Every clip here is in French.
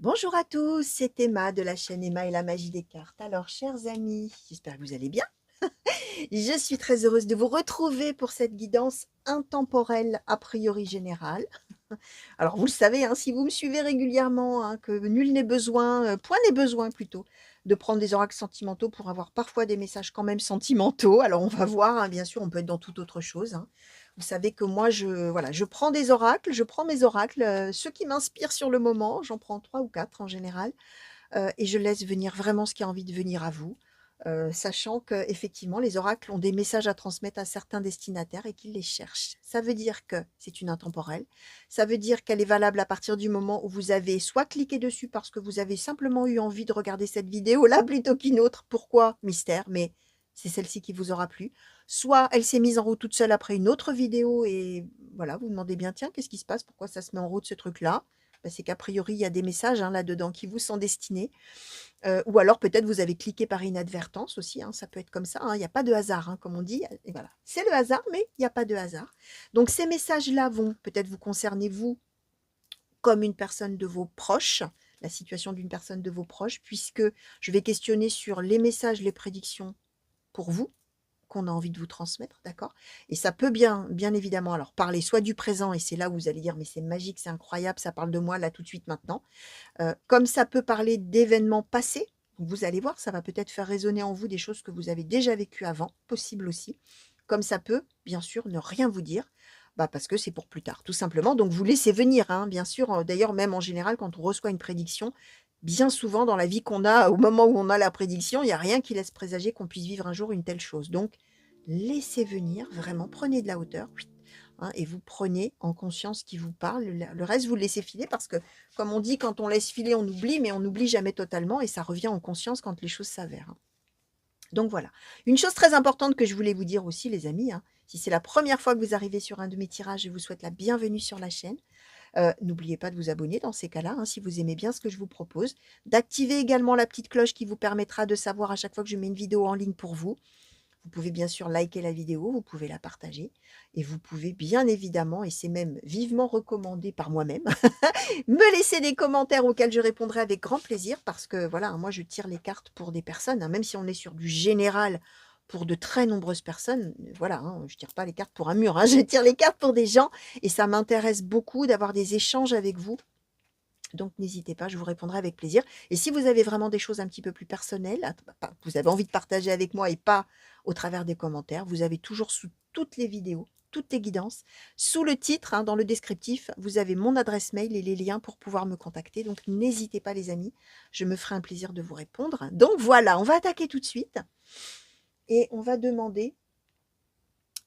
Bonjour à tous, c'est Emma de la chaîne Emma et la magie des cartes. Alors, chers amis, j'espère que vous allez bien. Je suis très heureuse de vous retrouver pour cette guidance intemporelle a priori générale. Alors, vous le savez, hein, si vous me suivez régulièrement, hein, que nul n'est besoin, point n'est besoin plutôt, de prendre des oracles sentimentaux pour avoir parfois des messages quand même sentimentaux. Alors, on va voir, hein, bien sûr, on peut être dans toute autre chose, hein. Vous savez que moi, voilà, je prends des oracles, je prends mes oracles, ceux qui m'inspirent sur le moment, j'en prends 3 ou 4 en général, et je laisse venir vraiment ce qui a envie de venir à vous, sachant qu'effectivement les oracles ont des messages à transmettre à certains destinataires et qu'ils les cherchent. Ça veut dire que c'est une intemporelle, ça veut dire qu'elle est valable à partir du moment où vous avez soit cliqué dessus parce que vous avez simplement eu envie de regarder cette vidéo-là plutôt qu'une autre. Pourquoi? Mystère, mais c'est celle-ci qui vous aura plu. Soit elle s'est mise en route toute seule après une autre vidéo et voilà, vous demandez bien: «Tiens, qu'est-ce qui se passe? Pourquoi ça se met en route ce truc-là?» Bah, c'est qu'a priori, il y a des messages, hein, là-dedans qui vous sont destinés. Ou alors peut-être vous avez cliqué par inadvertance aussi, hein, ça peut être comme ça, hein, il y a pas de hasard, hein, comme on dit, et voilà. C'est le hasard, mais il y a pas de hasard. Donc ces messages-là vont peut-être vous concerner vous, comme une personne de vos proches, la situation d'une personne de vos proches, puisque je vais questionner sur les messages, les prédictions pour vous, qu'on a envie de vous transmettre, d'accord? Et ça peut bien évidemment alors parler soit du présent et c'est là où vous allez dire: «Mais c'est magique, c'est incroyable, ça parle de moi là tout de suite maintenant». Comme ça peut parler d'événements passés, vous allez voir, ça va peut-être faire résonner en vous des choses que vous avez déjà vécues avant, possible aussi. Comme ça peut, bien sûr, ne rien vous dire, bah, parce que c'est pour plus tard, tout simplement. Donc vous laissez venir, hein, bien sûr, d'ailleurs même en général quand on reçoit une prédiction, bien souvent dans la vie qu'on a, au moment où on a la prédiction, il y a rien qui laisse présager qu'on puisse vivre un jour une telle chose. Donc laissez venir, vraiment, prenez de la hauteur, hein, et vous prenez en conscience ce qui vous parle. Le reste, vous le laissez filer parce que, comme on dit, quand on laisse filer, on oublie, mais on n'oublie jamais totalement et ça revient en conscience quand les choses s'avèrent, hein. Donc voilà. Une chose très importante que je voulais vous dire aussi, les amis, hein, si c'est la première fois que vous arrivez sur un de mes tirages, je vous souhaite la bienvenue sur la chaîne. N'oubliez pas de vous abonner dans ces cas-là, hein, si vous aimez bien ce que je vous propose, d'activer également la petite cloche qui vous permettra de savoir à chaque fois que je mets une vidéo en ligne pour vous. Vous pouvez bien sûr liker la vidéo, vous pouvez la partager et vous pouvez bien évidemment, et c'est même vivement recommandé par moi-même, me laisser des commentaires auxquels je répondrai avec grand plaisir parce que voilà, hein, moi je tire les cartes pour des personnes, hein, même si on est sur du général pour de très nombreuses personnes, voilà, hein, je tire pas les cartes pour un mur, hein, je tire les cartes pour des gens et ça m'intéresse beaucoup d'avoir des échanges avec vous, donc n'hésitez pas, je vous répondrai avec plaisir. Et si vous avez vraiment des choses un petit peu plus personnelles, vous avez envie de partager avec moi et pas au travers des commentaires, vous avez toujours sous toutes les vidéos, toutes les guidances, sous le titre, hein, dans le descriptif, vous avez mon adresse mail et les liens pour pouvoir me contacter. Donc n'hésitez pas les amis, je me ferai un plaisir de vous répondre. Donc voilà, on va attaquer tout de suite et on va demander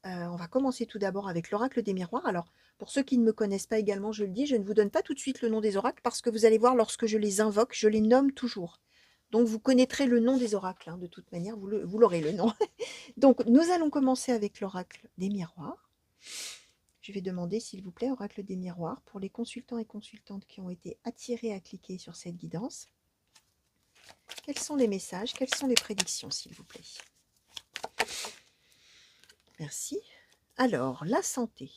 on va commencer tout d'abord avec l'oracle des miroirs. Alors, pour ceux qui ne me connaissent pas également, je le dis, je ne vous donne pas tout de suite le nom des oracles parce que vous allez voir, lorsque je les invoque, je les nomme toujours. Donc, vous connaîtrez le nom des oracles, hein, de toute manière, vous l'aurez le nom. Donc, nous allons commencer avec l'oracle des miroirs. Je vais demander, s'il vous plaît, oracle des miroirs, pour les consultants et consultantes qui ont été attirés à cliquer sur cette guidance. Quels sont les messages, quelles sont les prédictions, s'il vous plaît? Merci. Alors, la santé.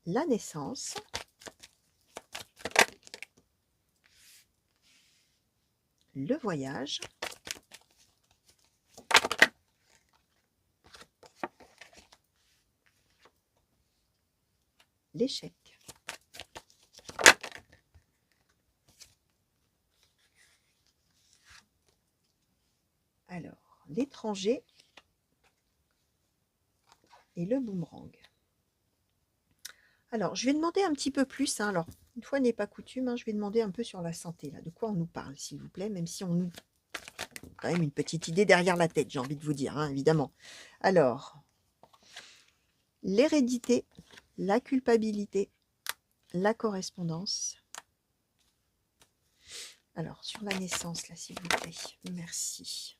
La naissance. Le voyage. L'échec. Alors, l'étranger et le boomerang. Alors, je vais demander un petit peu plus, hein, alors, une fois n'est pas coutume, hein, je vais demander un peu sur la santé, là, de quoi on nous parle, s'il vous plaît, même si on nous quand même une petite idée derrière la tête, j'ai envie de vous dire, hein, évidemment. Alors, l'hérédité, la culpabilité, la correspondance. Alors, sur la naissance, là, s'il vous plaît, merci.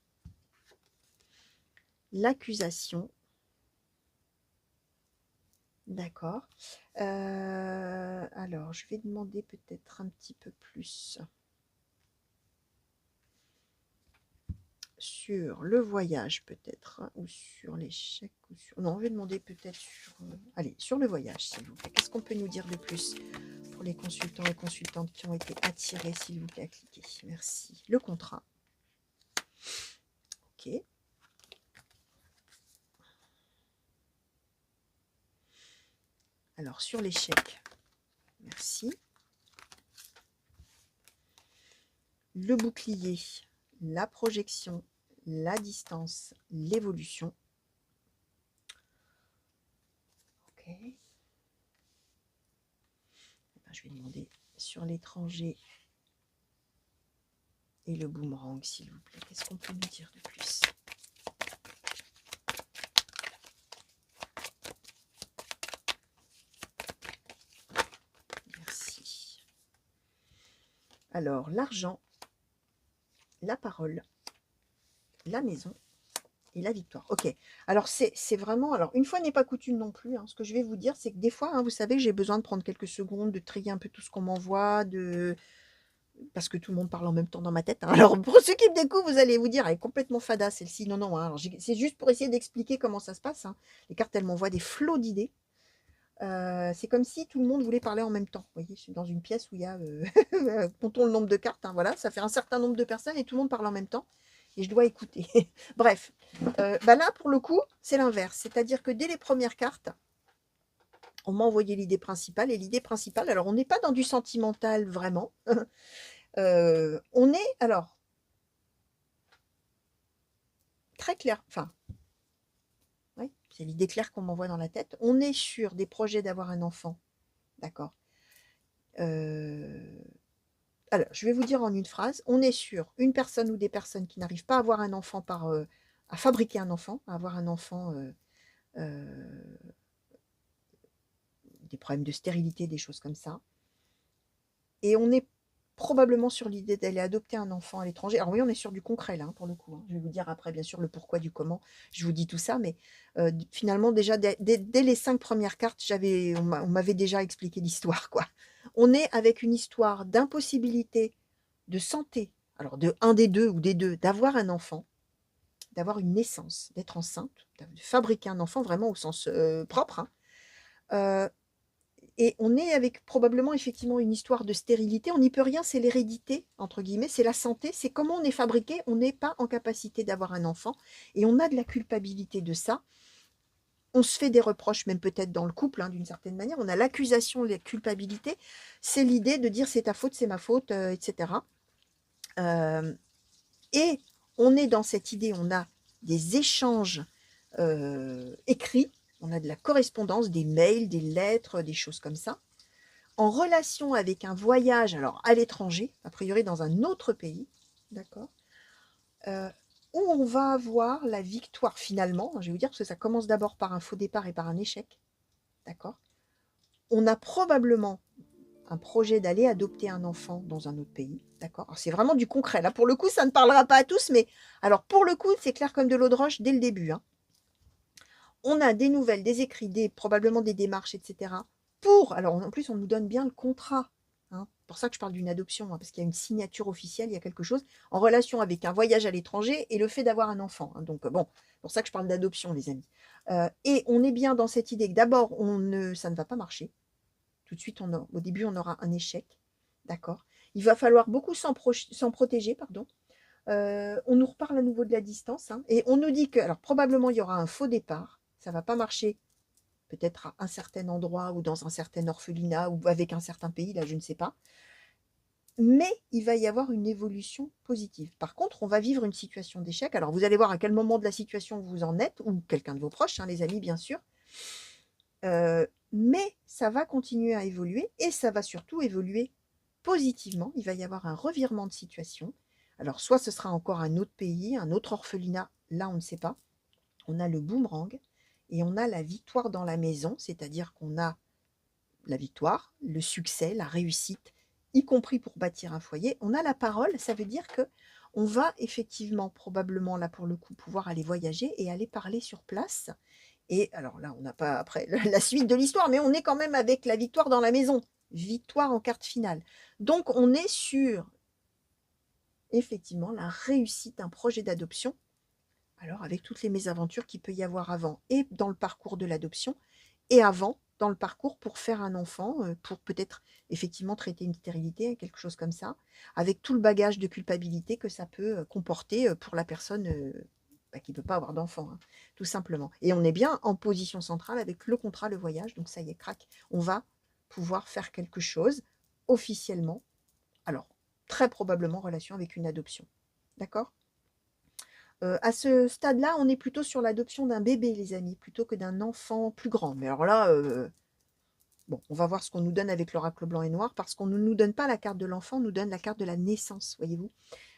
L'accusation. D'accord. Alors, je vais demander peut-être un petit peu plus sur le voyage peut-être, hein, ou sur l'échec, ou sur... Non, je vais demander peut-être sur... allez, sur le voyage, s'il vous plaît. Qu'est-ce qu'on peut nous dire de plus pour les consultants et consultantes qui ont été attirés, s'il vous plaît, à cliquer. Merci. Le contrat. Ok. Alors, sur l'échec, merci. Le bouclier, la projection, la distance, l'évolution. Ok. Eh ben, je vais demander sur l'étranger et le boomerang, s'il vous plaît. Qu'est-ce qu'on peut nous dire de plus? Merci. Alors, l'argent, la parole, la maison et la victoire. Ok, alors c'est vraiment, alors une fois n'est pas coutume non plus, hein, ce que je vais vous dire, c'est que des fois, hein, vous savez, j'ai besoin de prendre quelques secondes, de trier un peu tout ce qu'on m'envoie, parce que tout le monde parle en même temps dans ma tête, hein. Alors pour ceux qui me découvrent, vous allez vous dire, elle est complètement fada celle-ci. Non, non, hein. C'est juste pour essayer d'expliquer comment ça se passe, hein. Les cartes, elles m'envoient des flots d'idées. C'est comme si tout le monde voulait parler en même temps. Vous voyez, je suis dans une pièce où il y a, comptons le nombre de cartes, hein, voilà, ça fait un certain nombre de personnes et tout le monde parle en même temps. Et je dois écouter. Bref, là, pour le coup, c'est l'inverse. C'est-à-dire que dès les premières cartes, on m'a envoyé l'idée principale. Et l'idée principale, alors on n'est pas dans du sentimental vraiment. On est, alors, très clair, enfin, oui, c'est l'idée claire qu'on m'envoie dans la tête. On est sur des projets d'avoir un enfant, d'accord. Alors, je vais vous dire en une phrase, on est sur une personne ou des personnes qui n'arrivent pas à avoir un enfant à fabriquer un enfant, à avoir un enfant, des problèmes de stérilité, des choses comme ça. Et on est probablement sur l'idée d'aller adopter un enfant à l'étranger. Alors oui, on est sur du concret là, hein, pour le coup, hein. Je vais vous dire après, bien sûr, le pourquoi du comment. Je vous dis tout ça, mais finalement, déjà, dès les 5 premières cartes, on m'avait déjà expliqué l'histoire, quoi. On est avec une histoire d'impossibilité de santé, alors de un des deux ou des deux, d'avoir un enfant, d'avoir une naissance, d'être enceinte, de fabriquer un enfant vraiment au sens propre, hein. Et on est avec probablement effectivement une histoire de stérilité. On n'y peut rien, c'est l'hérédité, entre guillemets, c'est la santé, c'est comment on est fabriqué. On n'est pas en capacité d'avoir un enfant et on a de la culpabilité de ça. On se fait des reproches, même peut-être dans le couple, hein, d'une certaine manière. On a l'accusation, la culpabilité. C'est l'idée de dire c'est ta faute, c'est ma faute, etc. Et on est dans cette idée, on a des échanges écrits, on a de la correspondance, des mails, des lettres, des choses comme ça, en relation avec un voyage, alors à l'étranger, a priori dans un autre pays, d'accord, où on va avoir la victoire finalement, je vais vous dire, parce que ça commence d'abord par un faux départ et par un échec, d'accord. On a probablement un projet d'aller adopter un enfant dans un autre pays, d'accord. Alors c'est vraiment du concret, là pour le coup ça ne parlera pas à tous, mais alors pour le coup c'est clair comme de l'eau de roche dès le début, hein. On a des nouvelles, des écrits, probablement des démarches, etc. Alors en plus on nous donne bien le contrat, hein. C'est pour ça que je parle d'une adoption, hein, parce qu'il y a une signature officielle, il y a quelque chose en relation avec un voyage à l'étranger et le fait d'avoir un enfant, hein. Donc bon, c'est pour ça que je parle d'adoption, les amis. Et on est bien dans cette idée que d'abord ça ne va pas marcher. Tout de suite, au début, on aura un échec. D'accord. Il va falloir beaucoup s'en protéger, pardon. On nous reparle à nouveau de la distance, hein, et on nous dit que, alors probablement, il y aura un faux départ. Ça ne va pas marcher, peut-être à un certain endroit ou dans un certain orphelinat ou avec un certain pays, là, je ne sais pas. Mais il va y avoir une évolution positive. Par contre, on va vivre une situation d'échec. Alors, vous allez voir à quel moment de la situation vous en êtes, ou quelqu'un de vos proches, hein, les amis, bien sûr. Mais ça va continuer à évoluer et ça va surtout évoluer positivement. Il va y avoir un revirement de situation. Alors, soit ce sera encore un autre pays, un autre orphelinat, là on ne sait pas. On a le boomerang et on a la victoire dans la maison, c'est-à-dire qu'on a la victoire, le succès, la réussite, y compris pour bâtir un foyer. On a la parole, ça veut dire que on va effectivement, probablement là pour le coup, pouvoir aller voyager et aller parler sur place. Et alors là, on n'a pas après la suite de l'histoire, mais on est quand même avec la victoire dans la maison. Victoire en quarte finale. Donc on est sur effectivement la réussite d'un projet d'adoption. Alors avec toutes les mésaventures qu'il peut y avoir avant et dans le parcours de l'adoption et avant dans le parcours pour faire un enfant, pour peut-être effectivement traiter une stérilité, quelque chose comme ça, avec tout le bagage de culpabilité que ça peut, comporter, pour la personne, qui ne peut pas avoir d'enfant, hein, tout simplement. Et on est bien en position centrale avec le contrat, le voyage, donc ça y est, crac, on va pouvoir faire quelque chose officiellement. Alors, très probablement en relation avec une adoption. D'accord? À ce stade-là, on est plutôt sur l'adoption d'un bébé, les amis, plutôt que d'un enfant plus grand. Mais alors là, bon, on va voir ce qu'on nous donne avec l'oracle blanc et noir, parce qu'on ne nous donne pas la carte de l'enfant, on nous donne la carte de la naissance, voyez-vous?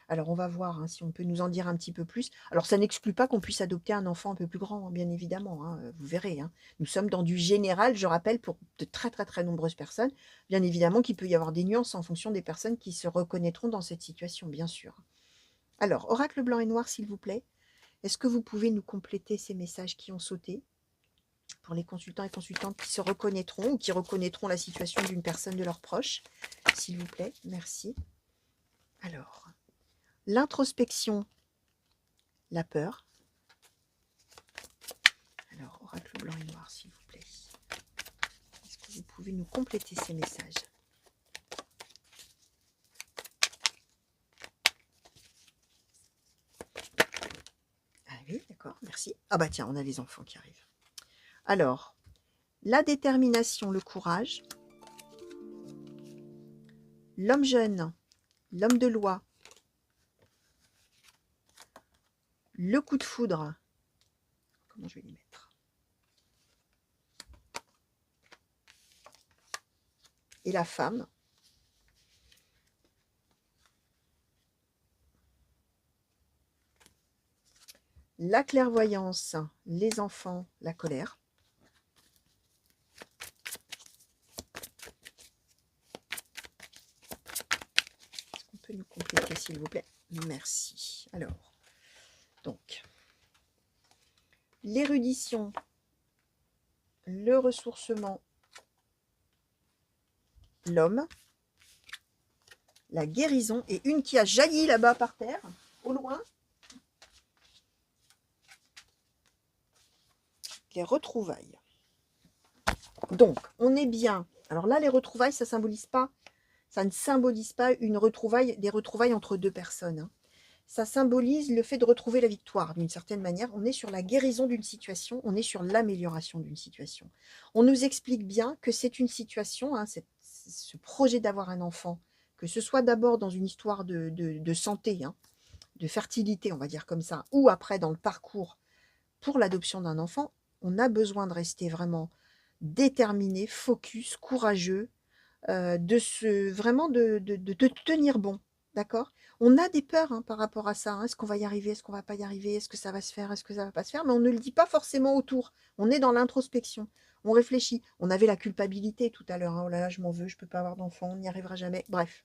Alors on va voir, hein, si on peut nous en dire un petit peu plus. Alors ça n'exclut pas qu'on puisse adopter un enfant un peu plus grand, hein, bien évidemment, hein, vous verrez, hein. Nous sommes dans du général, je rappelle, pour de très, très, très nombreuses personnes. Bien évidemment qu'il peut y avoir des nuances en fonction des personnes qui se reconnaîtront dans cette situation, bien sûr. Alors, oracle blanc et noir, s'il vous plaît. Est-ce que vous pouvez nous compléter ces messages qui ont sauté pour les consultants et consultantes qui se reconnaîtront ou qui reconnaîtront la situation d'une personne de leurs proches, s'il vous plaît? Merci. Alors, l'introspection, la peur. Alors, oracle blanc et noir, s'il vous plaît. Est-ce que vous pouvez nous compléter ces messages? Ah oui, d'accord, merci. Ah bah tiens, on a les enfants qui arrivent. Alors, la détermination, le courage. L'homme jeune, l'homme de loi. Le coup de foudre. Comment je vais les mettre? Et la femme. La clairvoyance, les enfants, la colère. Est-ce qu'on peut nous compléter, s'il vous plaît? Merci. Alors, donc, l'érudition, le ressourcement, l'homme, la guérison, et une qui a jailli là-bas par terre, au loin. Les retrouvailles. Donc, on est bien. Alors là, les retrouvailles, ça ne symbolise pas une retrouvaille, des retrouvailles entre deux personnes, hein. Ça symbolise le fait de retrouver la victoire d'une certaine manière. On est sur la guérison d'une situation, on est sur l'amélioration d'une situation. On nous explique bien que c'est une situation, hein, ce projet d'avoir un enfant, que ce soit d'abord dans une histoire de santé, hein, de fertilité, on va dire comme ça, ou après dans le parcours pour l'adoption d'un enfant, on a besoin de rester vraiment déterminé, focus, courageux, vraiment de tenir bon, d'accord? On a des peurs, hein, par rapport à ça, hein. Est-ce qu'on va y arriver? Est-ce qu'on va pas y arriver? Est-ce que ça va se faire? Est-ce que ça va pas se faire? Mais on ne le dit pas forcément autour. On est dans l'introspection. On réfléchit. On avait la culpabilité tout à l'heure, hein. Oh là là, je m'en veux, je peux pas avoir d'enfant, on n'y arrivera jamais. Bref,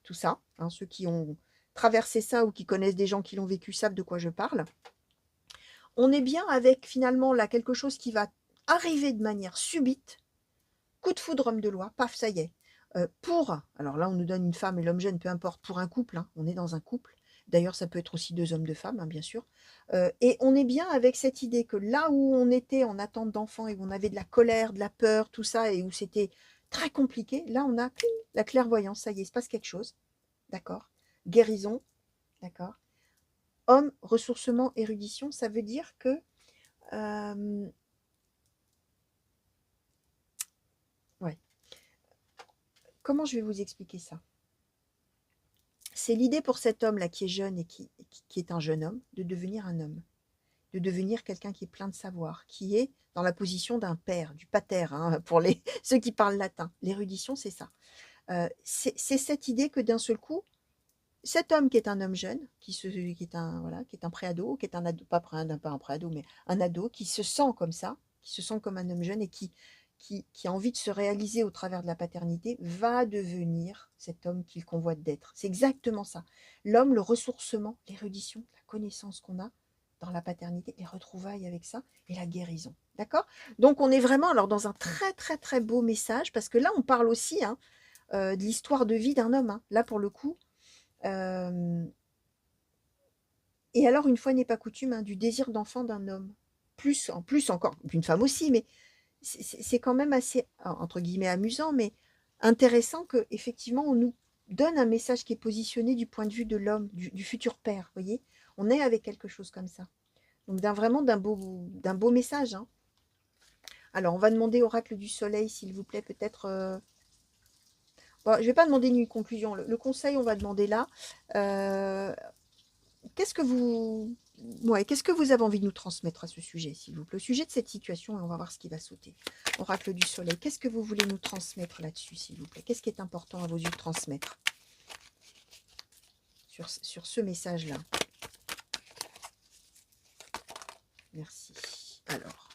tout ça, hein, ceux qui ont traversé ça ou qui connaissent des gens qui l'ont vécu savent de quoi je parle. On est bien avec finalement là quelque chose qui va arriver de manière subite. Coup de foudre, homme de loi, paf, ça y est. Alors là, on nous donne une femme et l'homme jeune, peu importe, pour un couple, hein, on est dans un couple. D'ailleurs, ça peut être aussi deux hommes, deux femmes, hein, bien sûr. Et on est bien avec cette idée que là où on était en attente d'enfant et où on avait de la colère, de la peur, tout ça, et où c'était très compliqué, là, on a la clairvoyance, ça y est, il se passe quelque chose. D'accord? Guérison, d'accord? Homme, ressourcement, érudition, ça veut dire que ouais. Comment je vais vous expliquer ça? C'est l'idée pour cet homme-là qui est jeune et qui est un jeune homme, de devenir un homme, de devenir quelqu'un qui est plein de savoir, qui est dans la position d'un père, du pater, hein, pour ceux qui parlent latin. L'érudition, c'est ça. C'est cette idée que d'un seul coup, cet homme qui est un homme jeune, qui est un, voilà, qui est un préado, qui est un ado, pas un préado, mais un ado, qui se sent comme ça, qui se sent comme un homme jeune et qui a envie de se réaliser au travers de la paternité, va devenir cet homme qu'il convoite d'être. C'est exactement ça. L'homme, le ressourcement, l'érudition, la connaissance qu'on a dans la paternité, les retrouvailles avec ça, et la guérison. D'accord? Donc on est vraiment alors dans un très très très beau message, parce que là on parle aussi, hein, de l'histoire de vie d'un homme, hein. Là pour le coup, Euh, et alors, une fois n'est pas coutume, hein, du désir d'enfant d'un homme. Plus, en plus encore, d'une femme aussi, mais c'est quand même assez, entre guillemets, amusant, mais intéressant que effectivement on nous donne un message qui est positionné du point de vue de l'homme, du futur père, vous voyez? On est avec quelque chose comme ça. Donc vraiment d'un beau message, hein. Alors, on va demander oracle du soleil, s'il vous plaît, peut-être. Bon, je ne vais pas demander une conclusion. Le conseil, on va demander là. Euh, qu'est-ce que vous... Ouais, qu'est-ce que vous avez envie de nous transmettre à ce sujet, s'il vous plaît? Au sujet de cette situation, et on va voir ce qui va sauter. Oracle du soleil, qu'est-ce que vous voulez nous transmettre là-dessus, s'il vous plaît? Qu'est-ce qui est important à vos yeux de transmettre sur ce message-là? Merci. Alors,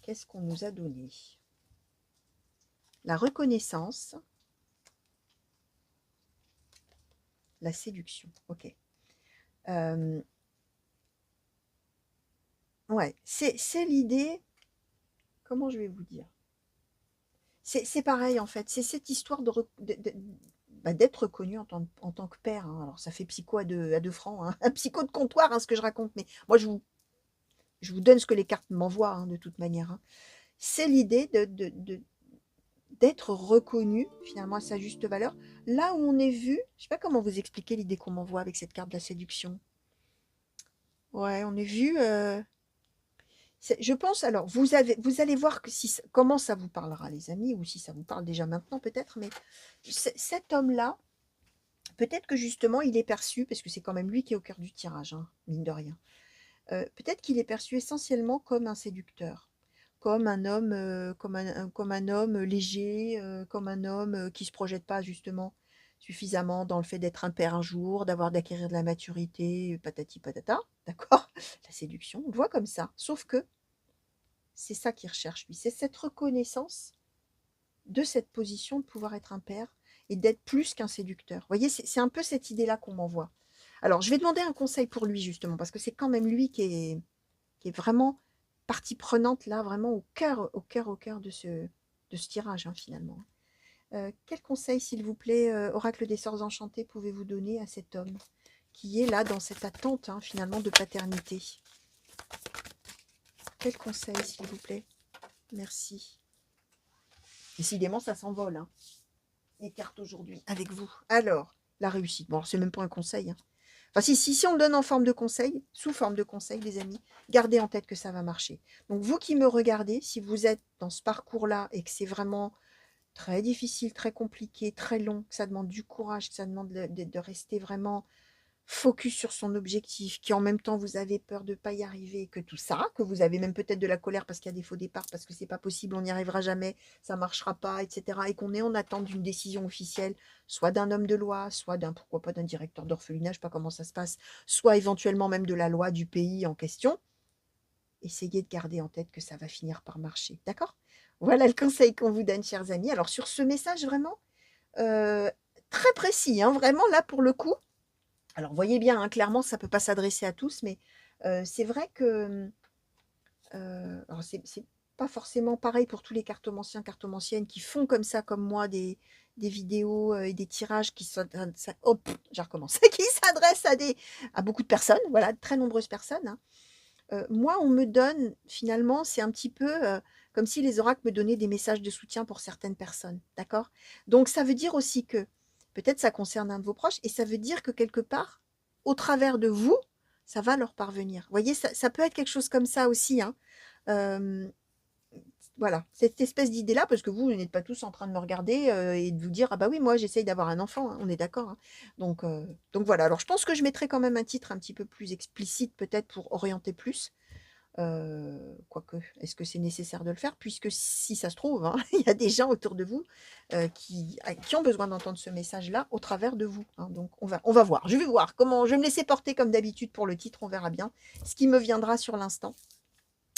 qu'est-ce qu'on nous a donné? La reconnaissance, la séduction. Ok. Ouais, c'est l'idée, comment je vais vous dire? C'est pareil en fait, c'est cette histoire bah, d'être reconnu en tant que père, hein. Alors ça fait psycho à deux francs, hein. Un psycho de comptoir, hein, ce que je raconte, mais moi je vous donne ce que les cartes m'envoient, hein, de toute manière, hein. C'est l'idée d'être reconnu finalement à sa juste valeur. Là où on est vu, je sais pas comment vous expliquer l'idée qu'on m'envoie avec cette carte de la séduction. Ouais, on est vu. Je pense, alors, vous allez voir que comment ça vous parlera, les amis, ou si ça vous parle déjà maintenant, peut-être, mais cet homme-là, peut-être que justement, il est perçu, parce que c'est quand même lui qui est au cœur du tirage, hein, mine de rien. Peut-être qu'il est perçu essentiellement comme un séducteur, comme un homme, comme un homme léger, comme un homme qui ne se projette pas justement suffisamment dans le fait d'être un père un jour, d'acquérir de la maturité, patati patata, d'accord? La séduction, on le voit comme ça. Sauf que c'est ça qu'il recherche, lui. C'est cette reconnaissance de cette position de pouvoir être un père et d'être plus qu'un séducteur. Vous voyez, c'est un peu cette idée-là qu'on m'envoie. Alors, je vais demander un conseil pour lui, justement, parce que c'est quand même lui qui est vraiment partie prenante, là, vraiment au cœur de ce tirage, hein, finalement. Quel conseil, s'il vous plaît, oracle des sorts enchantés, pouvez-vous donner à cet homme qui est là dans cette attente, hein, finalement, de paternité? Quel conseil, s'il vous plaît? Merci. Décidément, ça s'envole, hein, les cartes aujourd'hui, avec vous. Alors, la réussite. Bon, c'est même pas un conseil, hein. Enfin, si on le donne en forme de conseil, sous forme de conseil, les amis, gardez en tête que ça va marcher. Donc, vous qui me regardez, si vous êtes dans ce parcours-là et que c'est vraiment très difficile, très compliqué, très long, que ça demande du courage, que ça demande de rester vraiment focus sur son objectif, qui en même temps vous avez peur de ne pas y arriver, que tout ça, que vous avez même peut-être de la colère parce qu'il y a des faux départs, parce que c'est pas possible, on n'y arrivera jamais, ça marchera pas, etc. Et qu'on est en attente d'une décision officielle, soit d'un homme de loi, soit pourquoi pas d'un directeur d'orphelinat, je sais pas comment ça se passe, soit éventuellement même de la loi du pays en question. Essayez de garder en tête que ça va finir par marcher, d'accord? Voilà le conseil qu'on vous donne, chers amis. Alors sur ce message vraiment euh, très précis, hein, vraiment là pour le coup, alors, voyez bien, hein, clairement, ça ne peut pas s'adresser à tous, mais c'est vrai que alors c'est pas forcément pareil pour tous les cartomanciens, cartomanciennes qui font comme ça, comme moi, des vidéos et des tirages qui je recommence, qui s'adressent à beaucoup de personnes, voilà, de très nombreuses personnes, hein. Moi, on me donne, finalement, c'est un petit peu comme si les oracles me donnaient des messages de soutien pour certaines personnes, d'accord? Donc, ça veut dire aussi que peut-être ça concerne un de vos proches et ça veut dire que quelque part, au travers de vous, ça va leur parvenir. Vous voyez, ça peut être quelque chose comme ça aussi, hein. Euh, voilà, cette espèce d'idée-là, parce que vous n'êtes pas tous en train de me regarder et de vous dire, ah bah oui, moi j'essaye d'avoir un enfant, hein, on est d'accord, hein. Donc voilà, alors je pense que je mettrai quand même un titre un petit peu plus explicite, peut-être pour orienter plus. Quoique, est-ce que c'est nécessaire de le faire? Puisque si ça se trouve, hein, il y a des gens autour de vous qui ont besoin d'entendre ce message-là au travers de vous, hein. Donc on va voir. Je vais voir comment. Je vais me laisser porter comme d'habitude pour le titre. On verra bien ce qui me viendra sur l'instant.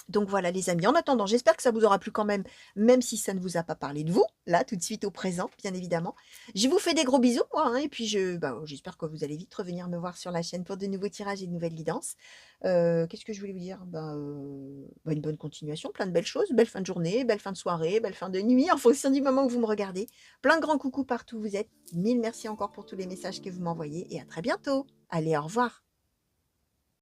Donc voilà les amis, en attendant, j'espère que ça vous aura plu quand même, même si ça ne vous a pas parlé de vous, là, tout de suite au présent, bien évidemment. Je vous fais des gros bisous moi, hein, et puis j'espère que vous allez vite revenir me voir sur la chaîne pour de nouveaux tirages et de nouvelles guidances. Qu'est-ce que je voulais vous dire? Une bonne continuation, plein de belles choses, belle fin de journée, belle fin de soirée, belle fin de nuit, en fonction du moment où vous me regardez. Plein de grands coucous partout où vous êtes. Mille merci encore pour tous les messages que vous m'envoyez et à très bientôt. Allez, au revoir.